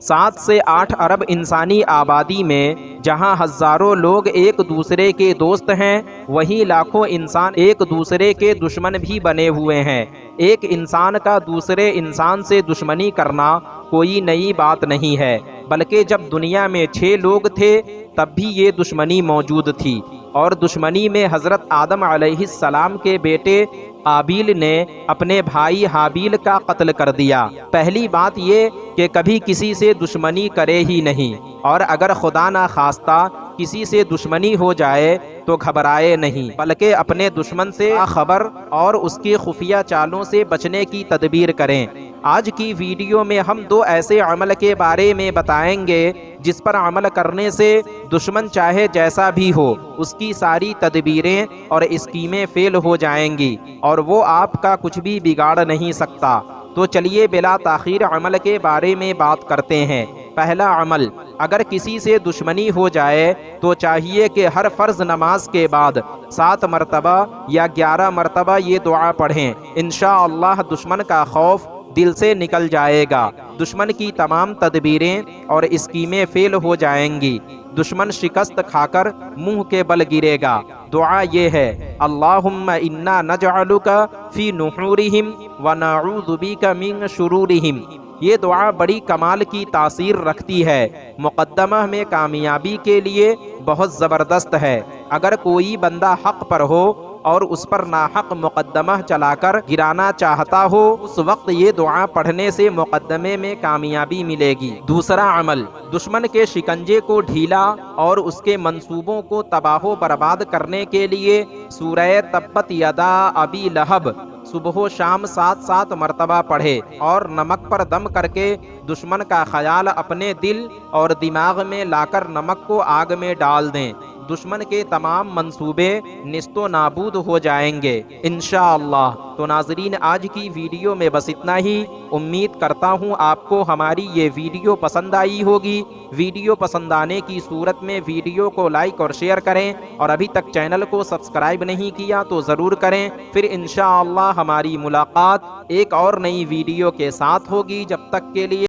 7 سے 8 ارب انسانی آبادی میں جہاں ہزاروں لوگ ایک دوسرے کے دوست ہیں، وہیں لاکھوں انسان ایک دوسرے کے دشمن بھی بنے ہوئے ہیں۔ ایک انسان کا دوسرے انسان سے دشمنی کرنا کوئی نئی بات نہیں ہے، بلکہ جب دنیا میں 6 لوگ تھے تب بھی یہ دشمنی موجود تھی، اور دشمنی میں حضرت آدم علیہ السلام کے بیٹے قابیل نے اپنے بھائی حابیل کا قتل کر دیا۔ پہلی بات یہ کہ کبھی کسی سے دشمنی کرے ہی نہیں، اور اگر خدا نہ خواستہ کسی سے دشمنی ہو جائے تو گھبرائے نہیں، بلکہ اپنے دشمن سے خبر اور اس کی خفیہ چالوں سے بچنے کی تدبیر کریں۔ آج کی ویڈیو میں ہم 2 ایسے عمل کے بارے میں بتائیں گے جس پر عمل کرنے سے دشمن چاہے جیسا بھی ہو اس کی ساری تدبیریں اور اسکیمیں فیل ہو جائیں گی، اور وہ آپ کا کچھ بھی بگاڑ نہیں سکتا۔ تو چلیے بلا تاخیر عمل کے بارے میں بات کرتے ہیں۔ پہلا عمل، اگر کسی سے دشمنی ہو جائے تو چاہیے کہ ہر فرض نماز کے بعد 7 مرتبہ یا 11 مرتبہ یہ دعا پڑھیں۔ انشاءاللہ دشمن کا خوف دل سے نکل جائے گا، دشمن کی تمام تدبیریں اور اسکیمیں فیل ہو جائیں گی، دشمن شکست کھا کر منہ کے بل گرے گا۔ دعا یہ ہے، اللہم انا نجعلک فی نحورہم ونعوذ بک من شرورہم۔ یہ دعا بڑی کمال کی تاثیر رکھتی ہے، مقدمہ میں کامیابی کے لیے بہت زبردست ہے۔ اگر کوئی بندہ حق پر ہو اور اس پر ناحق مقدمہ چلا کر گرانا چاہتا ہو، اس وقت یہ دعا پڑھنے سے مقدمے میں کامیابی ملے گی۔ دوسرا عمل، دشمن کے شکنجے کو ڈھیلا اور اس کے منصوبوں کو تباہ و برباد کرنے کے لیے سورہ تبت یدا ابی لہب صبح و شام 7 مرتبہ پڑھے، اور نمک پر دم کر کے دشمن کا خیال اپنے دل اور دماغ میں لا کر نمک کو آگ میں ڈال دیں۔ دشمن کے تمام منصوبے نیست و نابود ہو جائیں گے انشاءاللہ۔ تو ناظرین، آج کی ویڈیو میں بس اتنا ہی۔ امید کرتا ہوں آپ کو ہماری یہ ویڈیو پسند آئی ہوگی۔ ویڈیو پسند آنے کی صورت میں ویڈیو کو لائک اور شیئر کریں، اور ابھی تک چینل کو سبسکرائب نہیں کیا تو ضرور کریں۔ پھر انشاءاللہ ہماری ملاقات ایک اور نئی ویڈیو کے ساتھ ہوگی۔ جب تک کے لیے